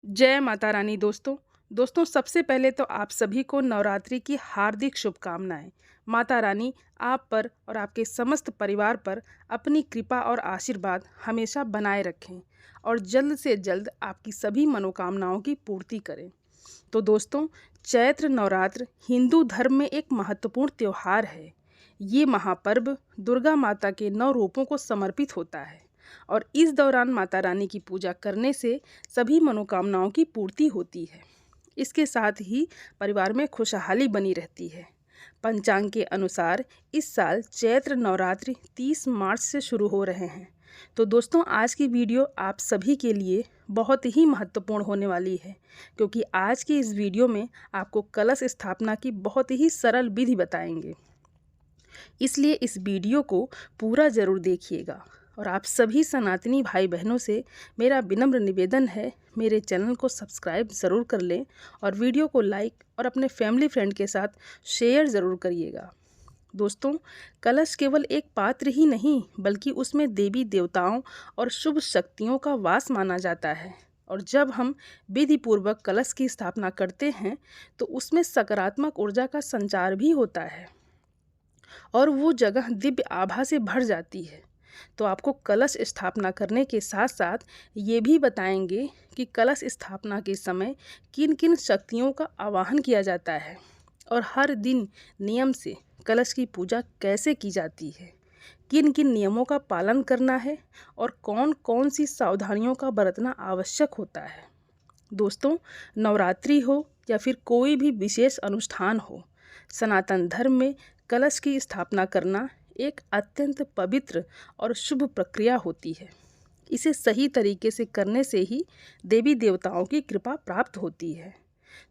जय माता रानी। दोस्तों सबसे पहले तो आप सभी को नवरात्रि की हार्दिक शुभकामनाएं। माता रानी आप पर और आपके समस्त परिवार पर अपनी कृपा और आशीर्वाद हमेशा बनाए रखें और जल्द से जल्द आपकी सभी मनोकामनाओं की पूर्ति करें। तो दोस्तों, चैत्र नवरात्र हिंदू धर्म में एक महत्वपूर्ण त्यौहार है। ये महापर्व दुर्गा माता के 9 रूपों को समर्पित होता है और इस दौरान माता रानी की पूजा करने से सभी मनोकामनाओं की पूर्ति होती है। इसके साथ ही परिवार में खुशहाली बनी रहती है। पंचांग के अनुसार इस साल चैत्र नवरात्रि 30 मार्च से शुरू हो रहे हैं। तो दोस्तों, आज की वीडियो आप सभी के लिए बहुत ही महत्वपूर्ण होने वाली है, क्योंकि आज की इस वीडियो में आपको कलश स्थापना की बहुत ही सरल विधि बताएंगे। इसलिए इस वीडियो को पूरा ज़रूर देखिएगा। और आप सभी सनातनी भाई बहनों से मेरा विनम्र निवेदन है, मेरे चैनल को सब्सक्राइब ज़रूर कर लें और वीडियो को लाइक और अपने फैमिली फ्रेंड के साथ शेयर ज़रूर करिएगा। दोस्तों, कलश केवल एक पात्र ही नहीं, बल्कि उसमें देवी देवताओं और शुभ शक्तियों का वास माना जाता है। और जब हम विधि पूर्वक कलश की स्थापना करते हैं तो उसमें सकारात्मक ऊर्जा का संचार भी होता है और वो जगह दिव्य आभा से भर जाती है। तो आपको कलश स्थापना करने के साथ साथ ये भी बताएंगे कि कलश स्थापना के समय किन किन शक्तियों का आवाहन किया जाता है और हर दिन नियम से कलश की पूजा कैसे की जाती है, किन किन नियमों का पालन करना है और कौन कौन सी सावधानियों का बरतना आवश्यक होता है। दोस्तों, नवरात्रि हो या फिर कोई भी विशेष अनुष्ठान हो, सनातन धर्म में कलश की स्थापना करना एक अत्यंत पवित्र और शुभ प्रक्रिया होती है। इसे सही तरीके से करने से ही देवी देवताओं की कृपा प्राप्त होती है।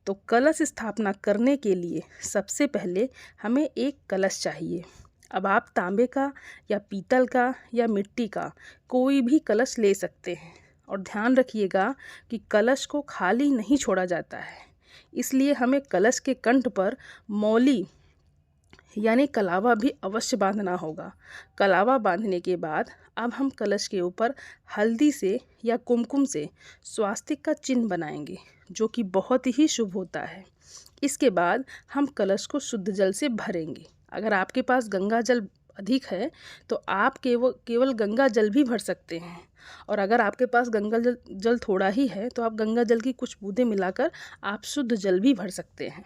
तो कलश स्थापना करने के लिए सबसे पहले हमें एक कलश चाहिए। अब आप तांबे का या पीतल का या मिट्टी का कोई भी कलश ले सकते हैं। और ध्यान रखिएगा कि कलश को खाली नहीं छोड़ा जाता है, इसलिए हमें कलश के कंठ पर मौली यानी कलावा भी अवश्य बांधना होगा। कलावा बांधने के बाद अब हम कलश के ऊपर हल्दी से या कुमकुम से स्वास्तिक का चिन्ह बनाएंगे, जो कि बहुत ही शुभ होता है। इसके बाद हम कलश को शुद्ध जल से भरेंगे। अगर आपके पास गंगा जल अधिक है तो आप केवल गंगा जल भी भर सकते हैं, और अगर आपके पास गंगा जल थोड़ा ही है तो आप गंगा जल की कुछ बूंदें मिलाकर आप शुद्ध जल भी भर सकते हैं।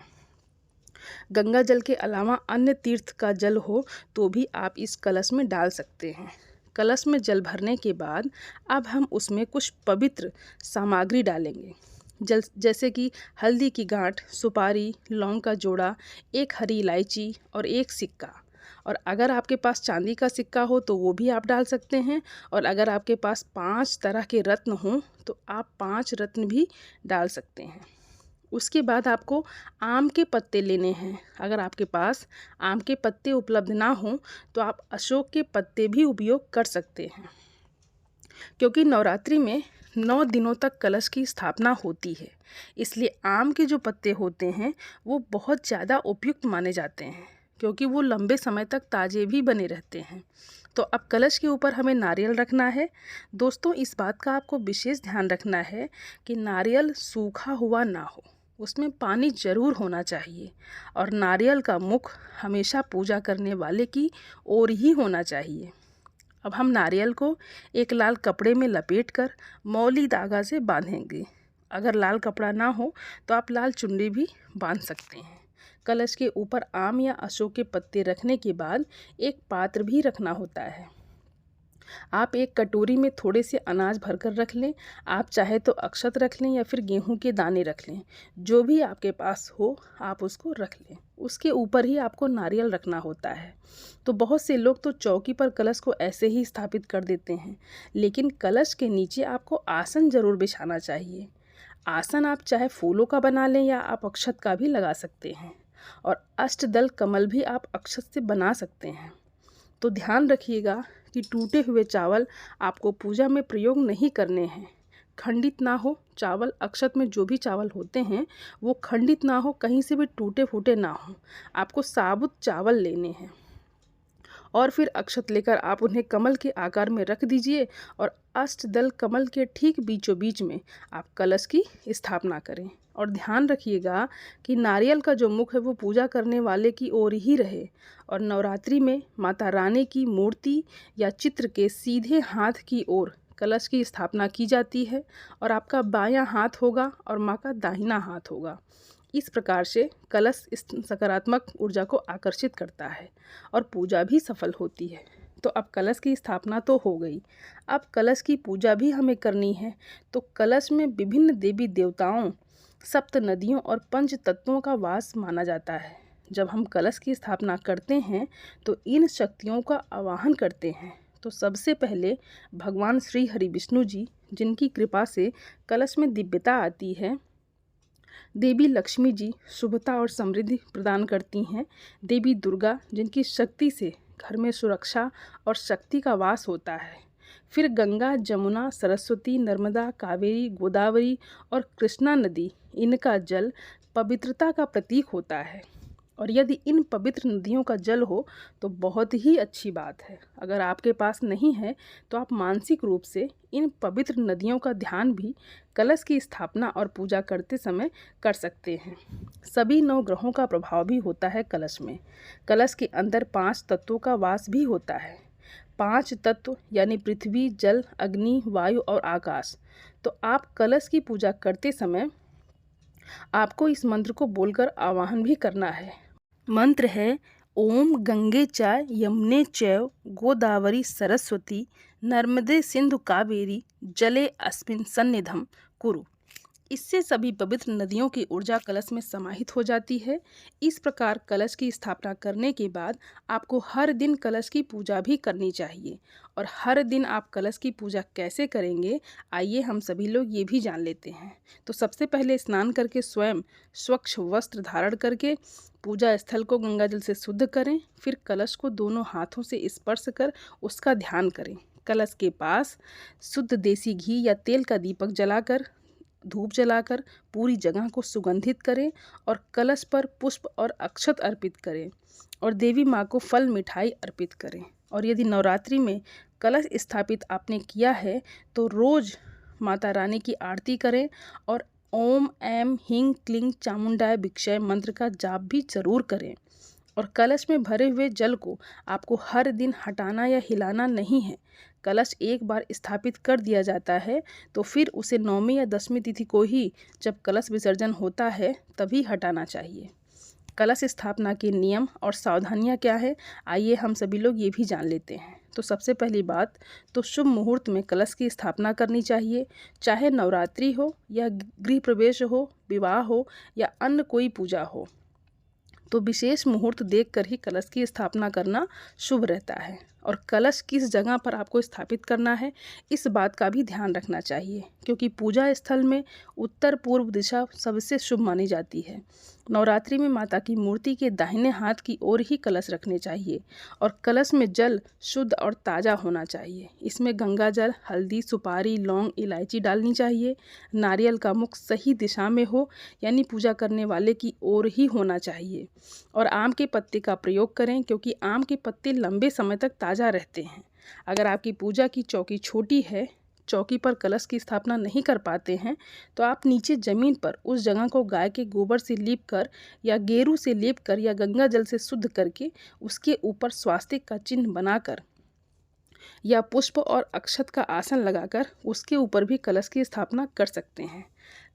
गंगा जल के अलावा अन्य तीर्थ का जल हो तो भी आप इस कलश में डाल सकते हैं। कलश में जल भरने के बाद अब हम उसमें कुछ पवित्र सामग्री डालेंगे, जैसे कि हल्दी की गांठ, सुपारी, लौंग का जोड़ा, एक हरी इलायची और एक सिक्का। और अगर आपके पास चांदी का सिक्का हो तो वो भी आप डाल सकते हैं, और अगर आपके पास 5 तरह के रत्न हों तो आप 5 रत्न भी डाल सकते हैं। उसके बाद आपको आम के पत्ते लेने हैं। अगर आपके पास आम के पत्ते उपलब्ध ना हों तो आप अशोक के पत्ते भी उपयोग कर सकते हैं, क्योंकि नवरात्रि में 9 दिनों तक कलश की स्थापना होती है। इसलिए आम के जो पत्ते होते हैं वो बहुत ज़्यादा उपयुक्त माने जाते हैं, क्योंकि वो लंबे समय तक ताज़े भी बने रहते हैं। तो अब कलश के ऊपर हमें नारियल रखना है। दोस्तों, इस बात का आपको विशेष ध्यान रखना है कि नारियल सूखा हुआ ना हो, उसमें पानी जरूर होना चाहिए, और नारियल का मुख हमेशा पूजा करने वाले की ओर ही होना चाहिए। अब हम नारियल को एक लाल कपड़े में लपेटकर मौली धागा से बांधेंगे। अगर लाल कपड़ा ना हो तो आप लाल चुन्नी भी बांध सकते हैं। कलश के ऊपर आम या अशोक के पत्ते रखने के बाद एक पात्र भी रखना होता है। आप एक कटोरी में थोड़े से अनाज भरकर रख लें। आप चाहे तो अक्षत रख लें या फिर गेहूं के दाने रख लें, जो भी आपके पास हो आप उसको रख लें। उसके ऊपर ही आपको नारियल रखना होता है। तो बहुत से लोग तो चौकी पर कलश को ऐसे ही स्थापित कर देते हैं, लेकिन कलश के नीचे आपको आसन जरूर बिछाना चाहिए। आसन आप चाहे फूलों का बना लें या आप अक्षत का भी लगा सकते हैं, और अष्टदल कमल भी आप अक्षत से बना सकते हैं। तो ध्यान रखिएगा कि टूटे हुए चावल आपको पूजा में प्रयोग नहीं करने हैं। खंडित ना हो चावल, अक्षत में जो भी चावल होते हैं वो खंडित ना हो, कहीं से भी टूटे फूटे ना हो। आपको साबुत चावल लेने हैं। और फिर अक्षत लेकर आप उन्हें कमल के आकार में रख दीजिए और अष्टदल कमल के ठीक बीचों बीच में आप कलश की स्थापना करें। और ध्यान रखिएगा कि नारियल का जो मुख है वो पूजा करने वाले की ओर ही रहे। और नवरात्रि में माता रानी की मूर्ति या चित्र के सीधे हाथ की ओर कलश की स्थापना की जाती है और आपका बायां हाथ होगा और माँ का दाहिना हाथ होगा। इस प्रकार से कलश इस सकारात्मक ऊर्जा को आकर्षित करता है और पूजा भी सफल होती है। तो अब कलश की स्थापना तो हो गई, अब कलश की पूजा भी हमें करनी है। तो कलश में विभिन्न देवी देवताओं, सप्त नदियों और पंच तत्वों का वास माना जाता है। जब हम कलश की स्थापना करते हैं तो इन शक्तियों का आवाहन करते हैं। तो सबसे पहले भगवान श्री हरि विष्णु जी, जिनकी कृपा से कलश में दिव्यता आती है। देवी लक्ष्मी जी शुभता और समृद्धि प्रदान करती हैं। देवी दुर्गा, जिनकी शक्ति से घर में सुरक्षा और शक्ति का वास होता है। फिर गंगा, जमुना, सरस्वती, नर्मदा, कावेरी, गोदावरी और कृष्णा नदी, इनका जल पवित्रता का प्रतीक होता है। और यदि इन पवित्र नदियों का जल हो तो बहुत ही अच्छी बात है। अगर आपके पास नहीं है तो आप मानसिक रूप से इन पवित्र नदियों का ध्यान भी कलश की स्थापना और पूजा करते समय कर सकते हैं। सभी 9 ग्रहों का प्रभाव भी होता है कलश में। कलश के अंदर 5 तत्वों का वास भी होता है। 5 तत्व यानी पृथ्वी, जल, अग्नि, वायु और आकाश। तो आप कलश की पूजा करते समय आपको इस मंत्र को बोलकर आवाहन भी करना है। मंत्र है ओम गंगे च यमुने चैव गोदावरी सरस्वती नर्मदे सिंधु कावेरी जले अस्मिन् सन्निधम कुरु। इससे सभी पवित्र नदियों की ऊर्जा कलश में समाहित हो जाती है। इस प्रकार कलश की स्थापना करने के बाद आपको हर दिन कलश की पूजा भी करनी चाहिए। और हर दिन आप कलश की पूजा कैसे करेंगे, आइए हम सभी लोग ये भी जान लेते हैं। तो सबसे पहले स्नान करके स्वयं स्वच्छ वस्त्र धारण करके पूजा स्थल को गंगा जल से शुद्ध करें। फिर कलश को दोनों हाथों से स्पर्श कर उसका ध्यान करें। कलश के पास शुद्ध देसी घी या तेल का दीपक जलाकर, धूप जलाकर पूरी जगह को सुगंधित करें और कलश पर पुष्प और अक्षत अर्पित करें और देवी माँ को फल मिठाई अर्पित करें। और यदि नवरात्रि में कलश स्थापित आपने किया है तो रोज़ माता रानी की आरती करें और ओम ऐं ह्रीं क्लीं चामुंडाय भिक्षाय मंत्र का जाप भी जरूर करें। और कलश में भरे हुए जल को आपको हर दिन हटाना या हिलाना नहीं है। कलश एक बार स्थापित कर दिया जाता है तो फिर उसे 9वीं या 10वीं तिथि को ही, जब कलश विसर्जन होता है, तभी हटाना चाहिए। कलश स्थापना के नियम और सावधानियां क्या है, आइए हम सभी लोग ये भी जान लेते हैं। तो सबसे पहली बात तो शुभ मुहूर्त में कलश की स्थापना करनी चाहिए। चाहे नवरात्रि हो या गृह प्रवेश हो, विवाह हो या अन्य कोई पूजा हो, तो विशेष मुहूर्त देखकर ही कलश की स्थापना करना शुभ रहता है। और कलश किस जगह पर आपको स्थापित करना है, इस बात का भी ध्यान रखना चाहिए, क्योंकि पूजा स्थल में उत्तर पूर्व दिशा सबसे शुभ मानी जाती है। नवरात्रि में माता की मूर्ति के दाहिने हाथ की ओर ही कलश रखने चाहिए और कलश में जल शुद्ध और ताज़ा होना चाहिए। इसमें गंगा जल, हल्दी, सुपारी, लौंग, इलायची डालनी चाहिए। नारियल का मुख सही दिशा में हो, यानी पूजा करने वाले की ओर ही होना चाहिए। और आम के पत्ते का प्रयोग करें, क्योंकि आम के पत्ते लंबे समय तक ताज़ा रहते हैं। अगर आपकी पूजा की चौकी छोटी है, चौकी पर कलश की स्थापना नहीं कर पाते हैं, तो आप नीचे ज़मीन पर उस जगह को गाय के गोबर से लीप कर या गेरू से लेप कर या गंगा जल से शुद्ध करके उसके ऊपर स्वास्तिक का चिन्ह बनाकर या पुष्प और अक्षत का आसन लगाकर उसके ऊपर भी कलश की स्थापना कर सकते हैं।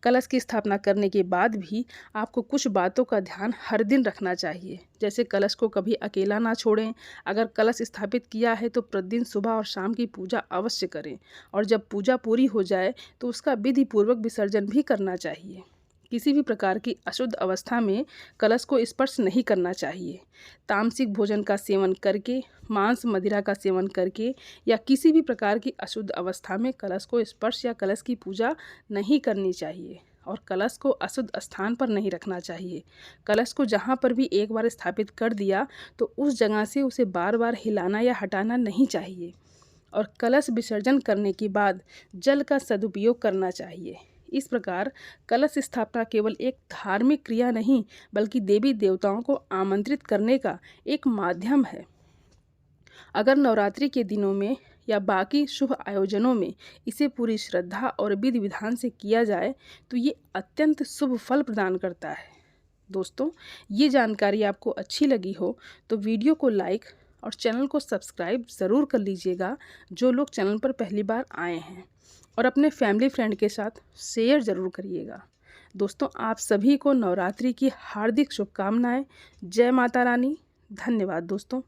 कलश की स्थापना करने के बाद भी आपको कुछ बातों का ध्यान हर दिन रखना चाहिए, जैसे कलश को कभी अकेला ना छोड़ें। अगर कलश स्थापित किया है तो प्रतिदिन सुबह और शाम की पूजा अवश्य करें और जब पूजा पूरी हो जाए तो उसका विधि पूर्वक विसर्जन भी करना चाहिए। किसी भी प्रकार की अशुद्ध अवस्था में कलश को स्पर्श नहीं करना चाहिए। तामसिक भोजन का सेवन करके, मांस मदिरा का सेवन करके या किसी भी प्रकार की अशुद्ध अवस्था में कलश को स्पर्श या कलश की पूजा नहीं करनी चाहिए। और कलश को अशुद्ध स्थान पर नहीं रखना चाहिए। कलश को जहाँ पर भी एक बार स्थापित कर दिया तो उस जगह से उसे बार बार हिलाना या हटाना नहीं चाहिए। और कलश विसर्जन करने के बाद जल का सदुपयोग करना चाहिए। इस प्रकार कलश स्थापना केवल एक धार्मिक क्रिया नहीं, बल्कि देवी देवताओं को आमंत्रित करने का एक माध्यम है। अगर नवरात्रि के दिनों में या बाकी शुभ आयोजनों में इसे पूरी श्रद्धा और विधि विधान से किया जाए तो ये अत्यंत शुभ फल प्रदान करता है। दोस्तों, ये जानकारी आपको अच्छी लगी हो तो वीडियो को लाइक और चैनल को सब्सक्राइब ज़रूर कर लीजिएगा, जो लोग चैनल पर पहली बार आए हैं, और अपने फैमिली फ्रेंड के साथ शेयर ज़रूर करिएगा। दोस्तों, आप सभी को नवरात्रि की हार्दिक शुभकामनाएं। जय माता रानी। धन्यवाद दोस्तों।